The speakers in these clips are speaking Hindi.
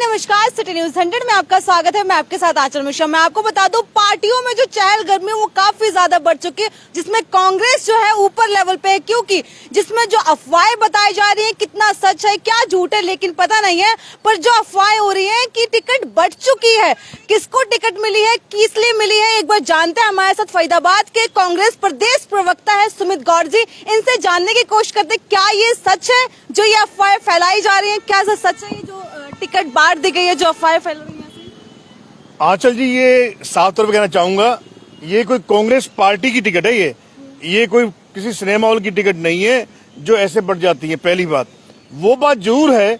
नमस्कार, सिटी न्यूज 100 में आपका स्वागत है। मैं आपके साथ आंचल मिश्रा। मैं आपको बता दूं, पार्टियों में जो चहलकदमी वो काफी ज्यादा बढ़ चुकी है, जिसमें कांग्रेस जो है ऊपर लेवल पे है, क्योंकि जिसमें जो अफवाहें बताई जा रही है कितना सच है क्या झूठ है लेकिन पता नहीं है। पर जो अफवाहें हो रही है कि टिकट बढ़ चुकी है, किसको टिकट मिली है, किस लिए मिली है, एक बार जानते हैं। हमारे साथ फरीदाबाद के कांग्रेस प्रदेश प्रवक्ता है सुमित गौड़ जी, इनसे जानने की कोशिश करते क्या ये सच है जो ये अफवाहें फैलाई जा रही है, क्या सच है ये जो टिकट बांट दी गई है जो अफवाहें फैल रही हैं। आंचल जी, ये साफ तौर पर कहना चाहूंगा, ये कोई कांग्रेस पार्टी की टिकट है। ये कोई किसी सिनेमा हॉल की टिकट नहीं है जो ऐसे बढ़ जाती है। पहली बात वो बात जरूर है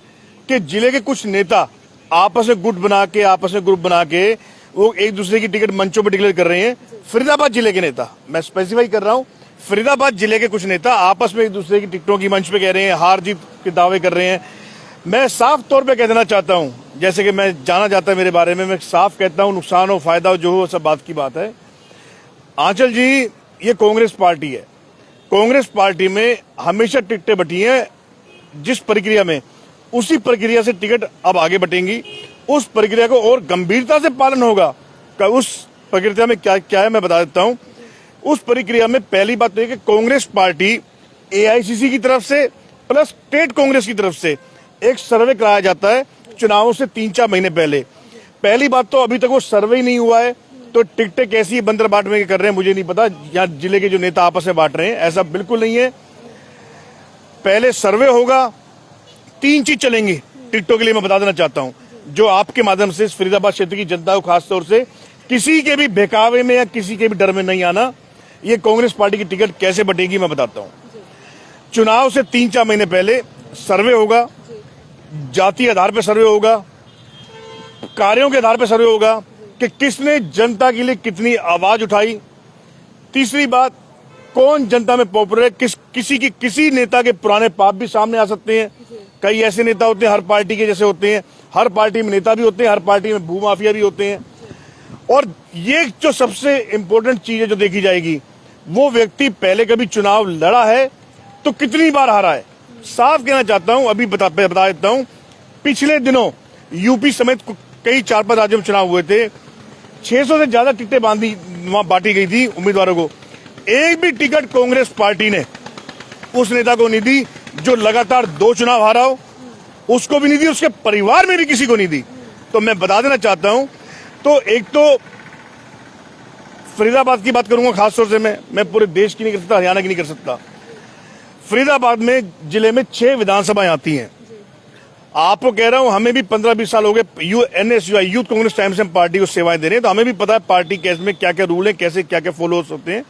कि जिले के कुछ नेता आपस में गुट बना के, आपस में ग्रुप बना के वो एक दूसरे की टिकट मंचों पर डिक्लेयर कर रहे हैं। फरीदाबाद जिले के नेता, मैं स्पेसिफाई कर रहा हूँ, फरीदाबाद जिले के कुछ नेता आपस में एक दूसरे की टिकटों की मंच पे कह रहे हैं, हार जीत के दावे कर रहे हैं। मैं साफ तौर पे कह देना चाहता हूं, जैसे कि मैं जाना जाता है मेरे बारे में, मैं साफ कहता हूं, नुकसान हो फायदा हो जो हो सब बात की बात है। आंचल जी, ये कांग्रेस पार्टी है। कांग्रेस पार्टी में हमेशा टिकटें बटी हैं। जिस प्रक्रिया में, उसी प्रक्रिया से टिकट अब आगे बटेंगी। उस प्रक्रिया को और गंभीरता से पालन होगा। उस प्रक्रिया में क्या क्या है मैं बता देता हूं। उस प्रक्रिया में पहली बात तो है कि कांग्रेस पार्टी एआईसीसी की तरफ से प्लस स्टेट कांग्रेस की तरफ से एक सर्वे कराया जाता है चुनावों से 3-4 महीने पहले। पहली बात तो अभी तक वो सर्वे ही नहीं हुआ है, तो टिकटें कैसी बंदर बांट में कर रहे हैं मुझे नहीं पता। यहाँ जिले के जो नेता आपस में बांट रहे हैं, ऐसा बिल्कुल नहीं है। पहले सर्वे होगा, 3 चीज चलेंगी टिकटों के लिए। मैं बता देना चाहता हूँ, जो आपके माध्यम से फरीदाबाद क्षेत्र की जनता को खासतौर से किसी के भी बहकावे में या किसी के भी डर में नहीं आना। ये कांग्रेस पार्टी की टिकट कैसे बटेगी मैं बताता हूँ। चुनाव से 3-4 महीने पहले सर्वे होगा, जाति आधार पर सर्वे होगा, कार्यों के आधार पर सर्वे होगा कि किसने जनता के लिए कितनी आवाज उठाई। तीसरी बात, कौन जनता में पॉपुलर है। किसी नेता के पुराने पाप भी सामने आ सकते हैं। कई ऐसे नेता होते हैं हर पार्टी के जैसे होते हैं, हर पार्टी में नेता भी होते हैं, हर पार्टी में भूमाफिया भी होते हैं। और ये जो सबसे इंपॉर्टेंट चीज है जो देखी जाएगी, वो व्यक्ति पहले कभी चुनाव लड़ा है तो कितनी बार हारा है। साफ कहना चाहता हूं, अभी बता देता हूं, पिछले दिनों यूपी समेत कई 4-5 राज्यों में चुनाव हुए थे। 600 से ज्यादा टिकटें वहां बांटी गई थी उम्मीदवारों को। एक भी टिकट कांग्रेस पार्टी ने उस नेता को नहीं दी जो लगातार 2 चुनाव हारा हो। उसको भी नहीं दी, उसके परिवार में भी किसी को नहीं दी। तो मैं बता देना चाहता हूं, तो एक तो फरीदाबाद की बात करूंगा खासतौर से, मैं पूरे देश की नहीं कर सकता, हरियाणा की नहीं कर सकता। फरीदाबाद में जिले में 6 विधानसभाएं आती हैं। आपको कह रहा हूं, हमें भी 15-20 साल हो गए एनएसयूआई यूथ कांग्रेस टाइम से हम पार्टी को सेवाएं दे रहे हैं, तो हमें भी पता है पार्टी केस में क्या क्या रूल है, कैसे क्या क्या फॉलो होते हैं।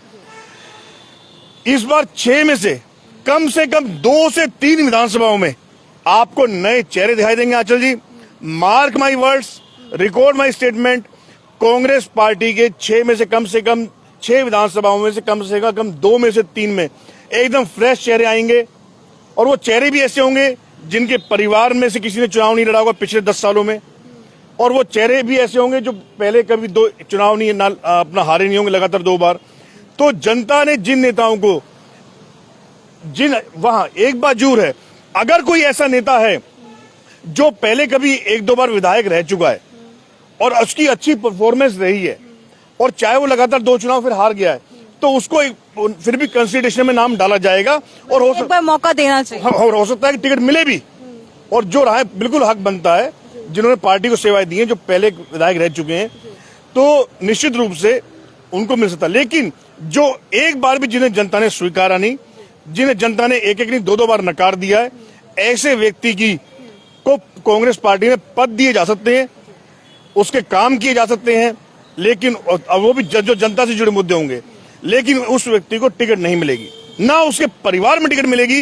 इस बार 6 में से कम 2 से 3 विधानसभाओं में आपको नए चेहरे दिखाई देंगे। Anchal ji, mark my words, record my statement, Congress party के 6 में से कम 6 विधानसभाओं में से कम 2 में से 3 में एकदम फ्रेश चेहरे आएंगे। और वो चेहरे भी ऐसे होंगे जिनके परिवार में से किसी ने चुनाव नहीं लड़ा होगा पिछले 10 सालों में। और वो चेहरे भी ऐसे होंगे जो पहले कभी 2 चुनाव नहीं अपना हारे नहीं होंगे लगातार 2 बार। तो जनता ने जिन नेताओं को वहां एक बात जरूर है, अगर कोई ऐसा नेता है जो पहले कभी 1-2 बार विधायक रह चुका है और उसकी अच्छी परफॉर्मेंस रही है, और चाहे वो लगातार 2 चुनाव फिर हार गया है, तो उसको फिर भी कंसिडरेशन में नाम डाला जाएगा। और हो सकता है मौका देना चाहिए, और हो सकता है कि टिकट मिले भी। और जो रहा है बिल्कुल हक बनता है, जिन्होंने पार्टी को सेवाएं दी हैं, जो पहले विधायक रह चुके हैं, तो निश्चित रूप से उनको मिल सकता है। लेकिन जो एक बार भी जिन्हें जनता ने स्वीकारा नहीं, जिन्हें जनता ने एक नहीं 2-2 बार नकार दिया है, ऐसे व्यक्ति को कांग्रेस पार्टी में पद दिए जा सकते हैं, उसके काम किए जा सकते हैं, लेकिन वो भी जो जनता से जुड़े मुद्दे होंगे। लेकिन उस व्यक्ति को टिकट नहीं मिलेगी, ना उसके परिवार में टिकट मिलेगी,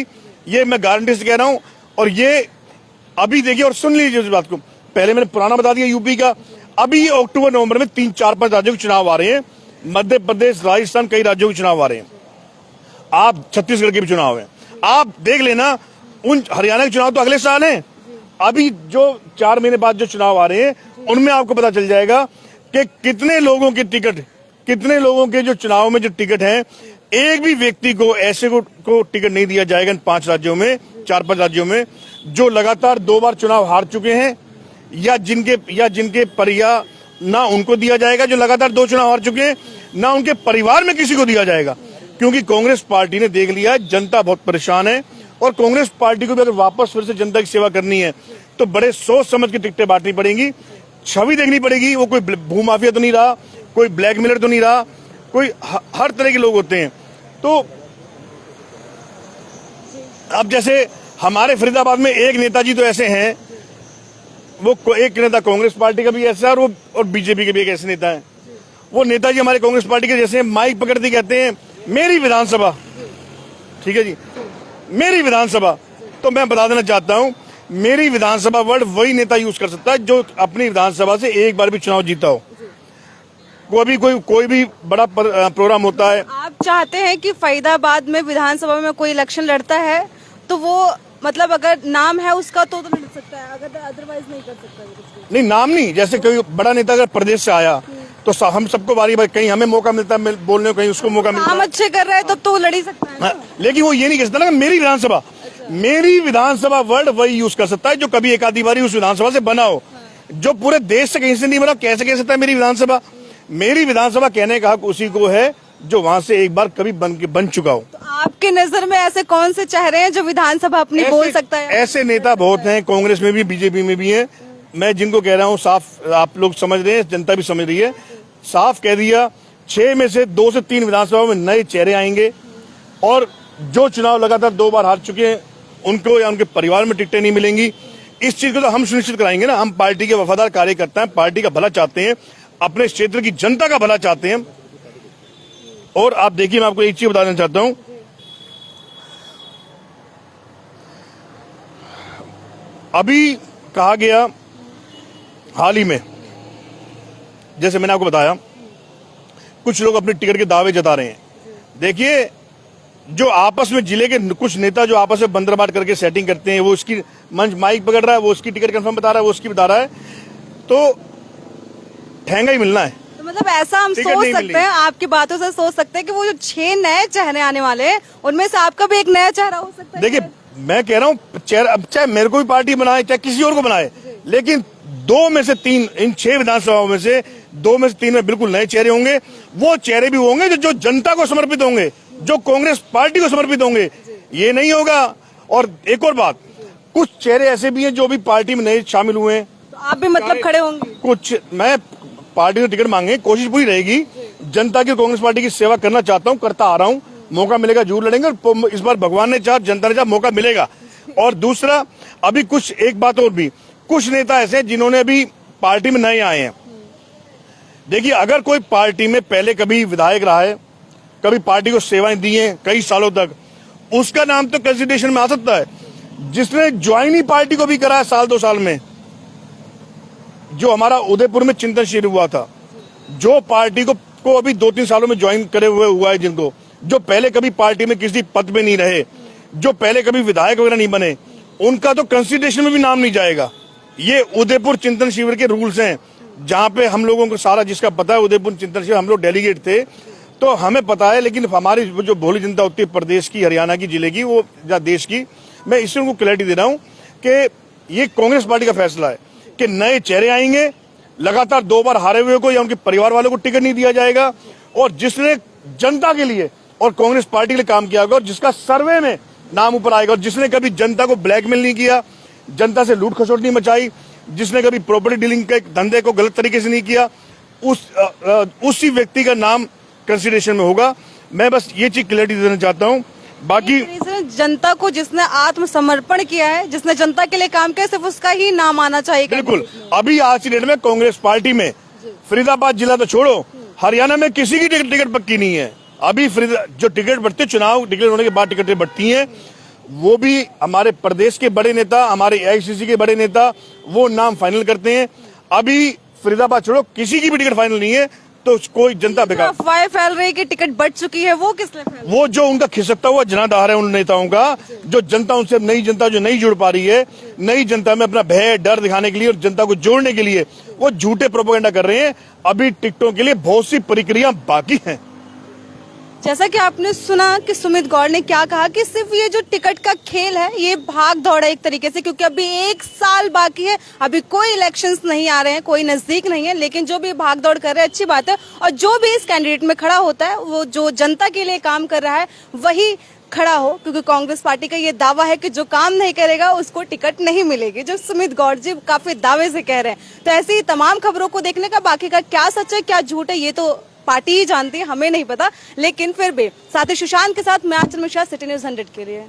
ये मैं गारंटी से कह रहा हूं। और ये अभी देखिए और सुन लीजिए इस बात को, पहले मैंने पुराना बता दिया यूपी का, अभी अक्टूबर नवंबर में 3-4-5 राज्यों के चुनाव आ रहे हैं। मध्य प्रदेश, राजस्थान, कई राज्यों के चुनाव आ रहे हैं। आप छत्तीसगढ़ के भी चुनाव है, आप देख लेना। उन हरियाणा के चुनाव तो अगले साल है। अभी जो 4 महीने बाद जो चुनाव आ रहे हैं, उनमें आपको पता चल जाएगा कि कितने लोगों के जो चुनाव में जो टिकट है, एक भी व्यक्ति को ऐसे को टिकट नहीं दिया जाएगा इन 5 राज्यों में, 4-5 राज्यों में, जो लगातार 2 बार चुनाव हार चुके हैं या जिनके परिया ना उनको दिया जाएगा जो लगातार 2 चुनाव हार चुके हैं, ना उनके परिवार में किसी को दिया जाएगा। क्योंकि कांग्रेस पार्टी ने देख लिया है जनता बहुत परेशान है, और कांग्रेस पार्टी को भी अगर वापस फिर से जनता की सेवा करनी है तो बड़े सोच समझ के टिकटें बांटनी पड़ेंगी, छवि देखनी पड़ेगी। वो कोई भूमाफिया तो नहीं रहा, कोई ब्लैकमेलर तो नहीं रहा, कोई हर तरह के लोग होते हैं। तो अब जैसे हमारे फरीदाबाद में एक नेताजी तो ऐसे हैं, वो एक नेता कांग्रेस पार्टी का भी ऐसा है और बीजेपी के भी एक ऐसे नेता है। वो नेताजी हमारे कांग्रेस पार्टी के जैसे माइक पकड़ते कहते हैं मेरी विधानसभा, ठीक है जी, मेरी विधानसभा। तो मैं बता देना चाहता हूं, मेरी विधानसभा वर्ड वही नेता यूज कर सकता है जो अपनी विधानसभा से एक बार भी चुनाव जीता हो। कोई भी बड़ा प्रोग्राम होता है। आप चाहते हैं कि फरीदाबाद में विधानसभा में कोई इलेक्शन लड़ता है तो वो मतलब अगर नाम है उसका तो लड़ सकता है, अगर अदरवाइज नहीं कर सकता। नहीं, नाम नहीं, जैसे कोई बड़ा नेता अगर प्रदेश से आया तो हम सबको बारी कहीं हमें मौका मिलता है बोलने को, कहीं उसको मौका मिलता है। काम अच्छे कर रहे हैं तब तो वो लड़ ही सकता है। हाँ, लेकिन वो ये नहीं कह सकता ना मेरी विधानसभा। मेरी विधानसभा वर्ड वही यूज कर सकता है जो कभी एक आधी बारी उस विधानसभा से बना हो, जो पूरे देश से कहीं से नहीं बना। कैसे कह सकता है मेरी विधानसभा? मेरी विधानसभा कहने का हक उसी को है जो वहां से एक बार कभी बन चुका हो। तो आपके नजर में ऐसे कौन से चेहरे हैं जो विधानसभा अपनी बोल सकता है? ऐसे नेता बहुत हैं, कांग्रेस में भी बीजेपी में भी हैं। मैं जिनको कह रहा हूँ साफ आप लोग समझ रहे हैं, जनता भी समझ रही है। साफ कह दिया 6 में से 2 से 3 विधानसभा में नए चेहरे आएंगे, और जो चुनाव लगातार 2 बार हार चुके हैं उनको या उनके परिवार में टिकटें नहीं मिलेंगी। इस चीज को तो हम सुनिश्चित कराएंगे ना। हम पार्टी के वफादार कार्यकर्ता हैं, पार्टी का भला चाहते हैं, अपने क्षेत्र की जनता का भला चाहते हैं। और आप देखिए, मैं आपको एक चीज बताना चाहता हूं, अभी कहा गया हाल ही में, जैसे मैंने आपको बताया, कुछ लोग अपने टिकट के दावे जता रहे हैं। देखिए, जो आपस में जिले के कुछ नेता जो आपस में बंदरबाट करके सेटिंग करते हैं, वो उसकी मंच माइक पकड़ रहा है, वो उसकी टिकट कंफर्म बता रहा है, वो उसकी बता रहा है, तो ठेंगा ही मिलना है। तो मतलब ऐसा हम सोच सकते हैं, आपकी बातों से सोच सकते हैं कि वो जो 6 नए चेहरे आने वाले हैं उनमें से आपका भी एक नया चेहरा हो सकता है। देखिए, मैं कह रहा हूँ चाहे मेरे को भी पार्टी बनाए, चाहे किसी और को बनाए, लेकिन 2 में से 3 इन 6 विधानसभाओं में से 2 में से 3 में बिल्कुल नए चेहरे होंगे। वो चेहरे भी होंगे जो जनता को समर्पित होंगे, जो कांग्रेस पार्टी को समर्पित होंगे। ये नहीं होगा। और एक और बात, कुछ चेहरे ऐसे भी हैं जो भी पार्टी में नए शामिल हुए हैं। तो आप भी मतलब खड़े होंगे? कुछ मैं पार्टी से टिकट मांगे, कोशिश पूरी रहेगी। जनता की कांग्रेस पार्टी की सेवा करना चाहता हूँ, करता आ रहा हूँ। मौका मिलेगा जरूर लड़ेंगे, और इस बार भगवान ने चाहा, जनता ने चाहा, मौका मिलेगा। और दूसरा, अभी कुछ एक बात और भी, कुछ नेता ऐसे हैं जिन्होंने अभी पार्टी में नए आए हैं। देखिए, अगर कोई पार्टी में पहले कभी विधायक रहा है, कभी पार्टी को सेवाएं दी हैं कई सालों तक, उसका नाम तो कंसिडरेशन में आ सकता है। जिसने ज्वाइन ही पार्टी को भी करा है साल 2 साल में, जो हमारा उदयपुर में चिंतन शिविर हुआ था, जो पार्टी को अभी 2-3 सालों में ज्वाइन करे हुए हुआ है, जिनको जो पहले कभी पार्टी में किसी पद में नहीं रहे, जो पहले कभी विधायक वगैरह नहीं बने, उनका तो कंसिडरेशन में भी नाम नहीं जाएगा। ये उदयपुर चिंतन शिविर के रूल्स हैं, जहां पे हम लोगों को सारा जिसका पता है, उदयपुर चिंतन शिविर हम लोग डेलीगेट थे तो हमें पता है। लेकिन हमारी जो भोली जनता होती है प्रदेश की, हरियाणा की, जिले की, वो या देश की, मैं इससे उनको क्लैरिटी दे रहा हूं कि ये कांग्रेस पार्टी का फैसला है कि नए चेहरे आएंगे, लगातार 2 बार हारे हुए को या उनके परिवार वालों को टिकट नहीं दिया जाएगा। और जिसने जनता के लिए और कांग्रेस पार्टी के लिए काम किया होगा, और जिसका सर्वे में नाम ऊपर आएगा, और जिसने कभी जनता को ब्लैकमेल नहीं किया, जनता से लूट खसोट नहीं मचाई, जिसने कभी प्रॉपर्टी डीलिंग के धंधे को गलत तरीके से नहीं किया, उसी व्यक्ति का नाम कंसिडरेशन में होगा। मैं बस ये चीज क्लैरिटी देना चाहता हूँ। बाकी जनता को जिसने आत्मसमर्पण किया है, जिसने जनता के लिए काम किया, सिर्फ उसका ही नाम आना चाहिए। बिल्कुल। अभी आज की डेट में कांग्रेस पार्टी में फरीदाबाद जिला तो छोड़ो, हरियाणा में किसी की टिकट पक्की नहीं है। अभी जो टिकट बढ़ते, चुनाव डिक्लेयर होने के बाद टिकटें बढ़ती हैं, वो भी हमारे प्रदेश के बड़े नेता, हमारे एआईसीसी के बड़े नेता वो नाम फाइनल करते हैं। अभी फरीदाबाद छोड़ो, किसी की भी टिकट फाइनल नहीं है, तो कोई जनता बेकार। अफवाह फैल रही कि टिकट बढ़ चुकी है, वो किस लिए फैल? वो जो उनका खिसकता हुआ जनाधार है उन नेताओं का, जो जनता उनसे, नई जनता जो नहीं जुड़ पा रही है, नई जनता में अपना भय डर दिखाने के लिए और जनता को जोड़ने के लिए वो झूठे प्रोपेगेंडा कर रहे हैं। अभी टिकटों के लिए बहुत सी प्रक्रिया बाकी हैं। जैसा कि आपने सुना कि सुमित गौड़ ने क्या कहा कि सिर्फ ये जो टिकट का खेल है ये भाग दौड़ है एक तरीके से, क्योंकि अभी 1 साल बाकी है, अभी कोई इलेक्शंस नहीं आ रहे हैं, कोई नजदीक नहीं है, लेकिन जो भी भाग दौड़ कर रहे हैं अच्छी बात है। और जो भी इस कैंडिडेट में खड़ा होता है वो जो जनता के लिए काम कर रहा है वही खड़ा हो, क्योंकि कांग्रेस पार्टी का ये दावा है कि जो काम नहीं करेगा उसको टिकट नहीं मिलेगी, जो सुमित गौड़ जी काफी दावे से कह रहे हैं। तो ऐसी तमाम खबरों को देखने का बाकी का क्या सच है क्या झूठ है ये तो पार्टी ही जानती है, हमें नहीं पता। लेकिन फिर भी साथ ही सुशांत के साथ मैं आंचल मिश्रा, सिटी न्यूज़ 100 के लिए।